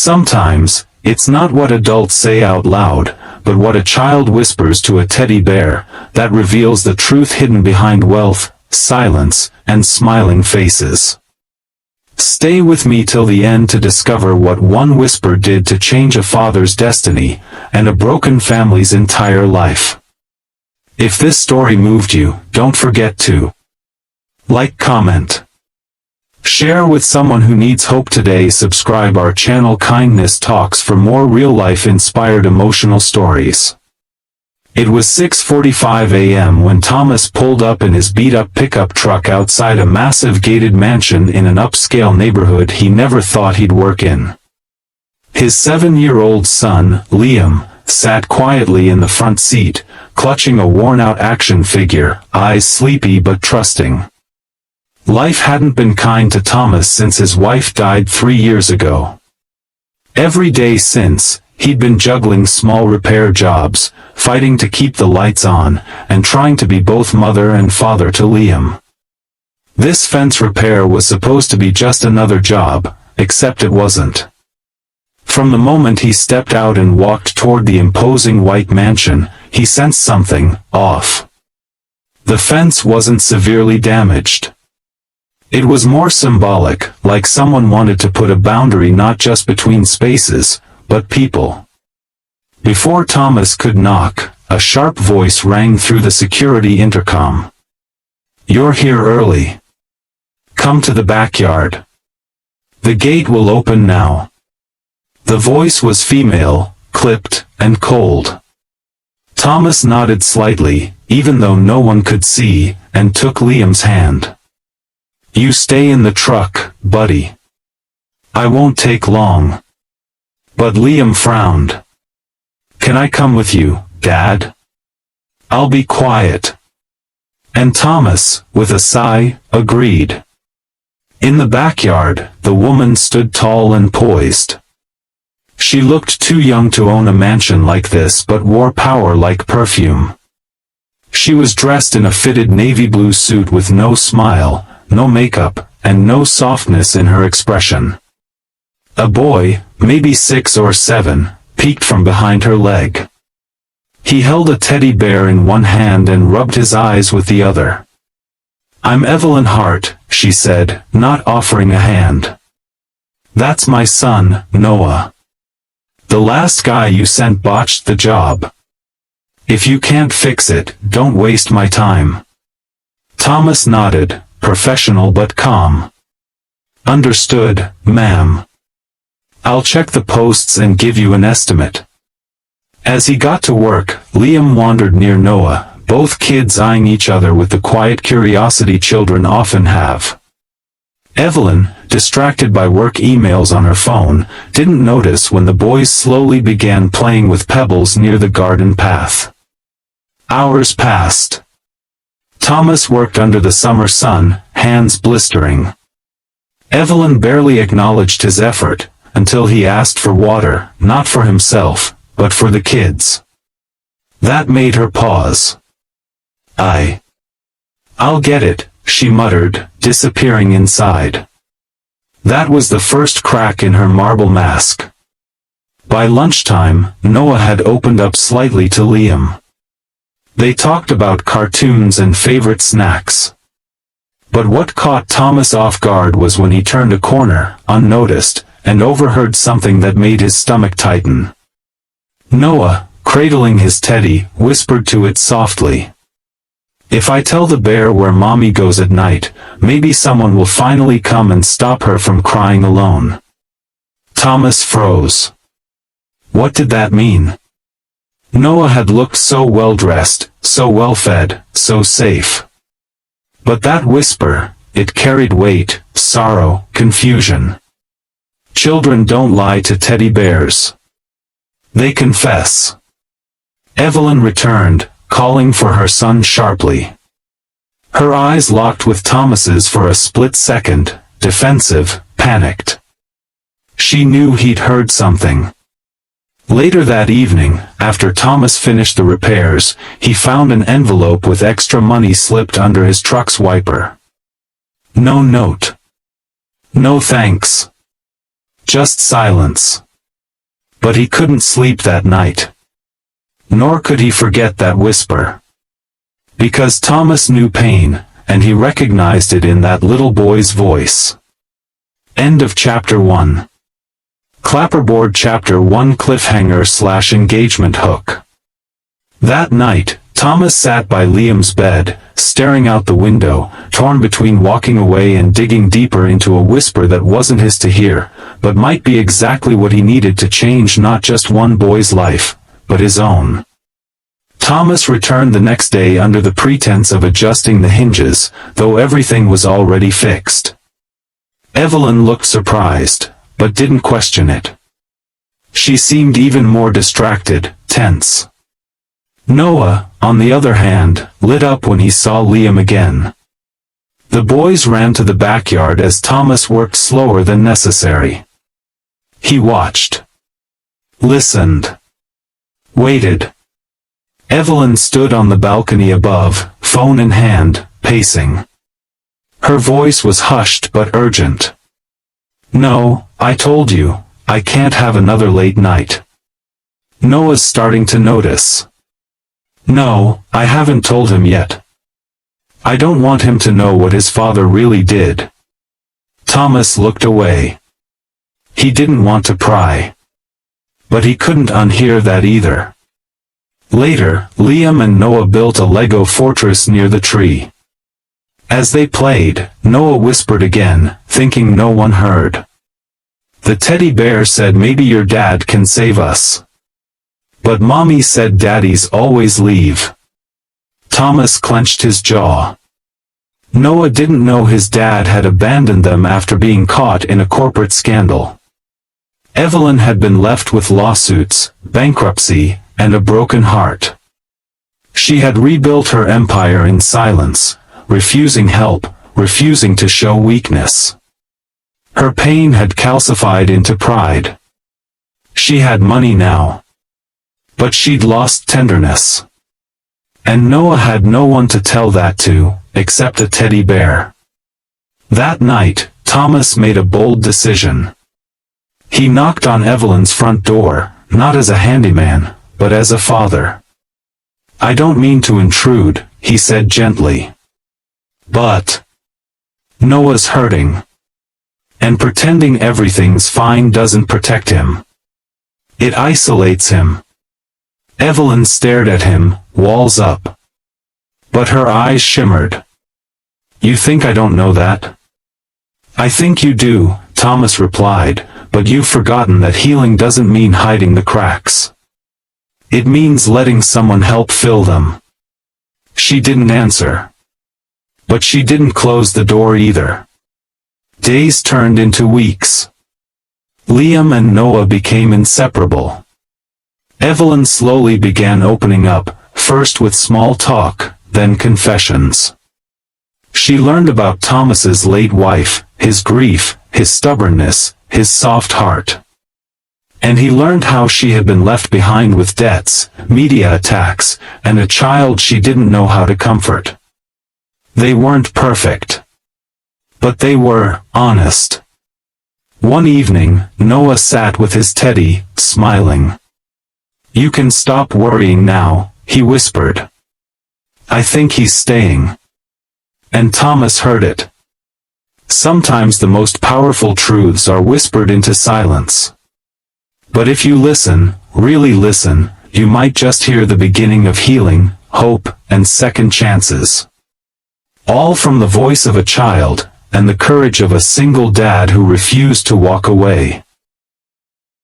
Sometimes, it's not what adults say out loud, but what a child whispers to a teddy bear, that reveals the truth hidden behind wealth, silence, and smiling faces. Stay with me till the end to discover what one whisper did to change a father's destiny, and a broken family's entire life. If this story moved you, don't forget to like, comment, share with someone who needs hope today. Subscribe our channel Kindness Talks for more real-life inspired emotional stories. It was 6:45 a.m. when Thomas pulled up in his beat-up pickup truck outside a massive gated mansion in an upscale neighborhood he never thought he'd work in. His 7-year-old son, Liam, sat quietly in the front seat, clutching a worn-out action figure, eyes sleepy but trusting. Life hadn't been kind to Thomas since his wife died 3 years ago. Every day since, he'd been juggling small repair jobs, fighting to keep the lights on, and trying to be both mother and father to Liam. This fence repair was supposed to be just another job, except it wasn't. From the moment he stepped out and walked toward the imposing white mansion, he sensed something off. The fence wasn't severely damaged. It was more symbolic, like someone wanted to put a boundary not just between spaces, but people. Before Thomas could knock, a sharp voice rang through the security intercom. "You're here early. Come to the backyard. The gate will open now." The voice was female, clipped, and cold. Thomas nodded slightly, even though no one could see, and took Liam's hand. "You stay in the truck, buddy. I won't take long." But Liam frowned. "Can I come with you, Dad? I'll be quiet." And Thomas, with a sigh, agreed. In the backyard, the woman stood tall and poised. She looked too young to own a mansion like this but wore power like perfume. She was dressed in a fitted navy blue suit with no smile, no makeup, and no softness in her expression. A boy, maybe 6 or 7, peeked from behind her leg. He held a teddy bear in one hand and rubbed his eyes with the other. "I'm Evelyn Hart," she said, not offering a hand. "That's my son, Noah. The last guy you sent botched the job. If you can't fix it, don't waste my time." Thomas nodded, professional but calm. "Understood, ma'am. I'll check the posts and give you an estimate." As he got to work, Liam wandered near Noah, both kids eyeing each other with the quiet curiosity children often have. Evelyn, distracted by work emails on her phone, didn't notice when the boys slowly began playing with pebbles near the garden path. Hours passed. Thomas worked under the summer sun, hands blistering. Evelyn barely acknowledged his effort, until he asked for water, not for himself, but for the kids. That made her pause. "I'll get it," she muttered, disappearing inside. That was the first crack in her marble mask. By lunchtime, Noah had opened up slightly to Liam. They talked about cartoons and favorite snacks. But what caught Thomas off guard was when he turned a corner, unnoticed, and overheard something that made his stomach tighten. Noah, cradling his teddy, whispered to it softly, "If I tell the bear where mommy goes at night, maybe someone will finally come and stop her from crying alone." Thomas froze. What did that mean? Noah had looked so well-dressed, so well-fed, so safe. But that whisper, it carried weight, sorrow, confusion. Children don't lie to teddy bears. They confess. Evelyn returned, calling for her son sharply. Her eyes locked with Thomas's for a split second, defensive, panicked. She knew he'd heard something. Later that evening, after Thomas finished the repairs, he found an envelope with extra money slipped under his truck's wiper. No note. No thanks. Just silence. But he couldn't sleep that night. Nor could he forget that whisper. Because Thomas knew pain, and he recognized it in that little boy's voice. End of Chapter 1. Clapperboard Chapter 1 Cliffhanger/engagement hook. That night, Thomas sat by Liam's bed, staring out the window, torn between walking away and digging deeper into a whisper that wasn't his to hear, but might be exactly what he needed to change not just one boy's life, but his own. Thomas returned the next day under the pretense of adjusting the hinges, though everything was already fixed. Evelyn looked surprised, but didn't question it. She seemed even more distracted, tense. Noah, on the other hand, lit up when he saw Liam again. The boys ran to the backyard as Thomas worked slower than necessary. He watched. Listened. Waited. Evelyn stood on the balcony above, phone in hand, pacing. Her voice was hushed but urgent. "No, I told you, I can't have another late night." Noah's starting to notice. "No, I haven't told him yet. I don't want him to know what his father really did." Thomas looked away. He didn't want to pry. But he couldn't unhear that either. Later, Liam and Noah built a Lego fortress near the tree. As they played, Noah whispered again, thinking no one heard. "The teddy bear said maybe your dad can save us. But Mommy said daddies always leave." Thomas clenched his jaw. Noah didn't know his dad had abandoned them after being caught in a corporate scandal. Evelyn had been left with lawsuits, bankruptcy, and a broken heart. She had rebuilt her empire in silence, refusing help, refusing to show weakness. Her pain had calcified into pride. She had money now. But she'd lost tenderness. And Noah had no one to tell that to, except a teddy bear. That night, Thomas made a bold decision. He knocked on Evelyn's front door, not as a handyman, but as a father. "I don't mean to intrude," he said gently. "But Noah's hurting. And pretending everything's fine doesn't protect him. It isolates him." Evelyn stared at him, walls up. But her eyes shimmered. "You think I don't know that?" "I think you do," Thomas replied, "but you've forgotten that healing doesn't mean hiding the cracks. It means letting someone help fill them." She didn't answer. But she didn't close the door either. Days turned into weeks. Liam and Noah became inseparable. Evelyn slowly began opening up, first with small talk, then confessions. She learned about Thomas's late wife, his grief, his stubbornness, his soft heart. And he learned how she had been left behind with debts, media attacks, and a child she didn't know how to comfort. They weren't perfect. But they were honest. One evening, Noah sat with his teddy, smiling. "You can stop worrying now," he whispered. "I think he's staying." And Thomas heard it. Sometimes the most powerful truths are whispered into silence. But if you listen, really listen, you might just hear the beginning of healing, hope, and second chances. All from the voice of a child, and the courage of a single dad who refused to walk away.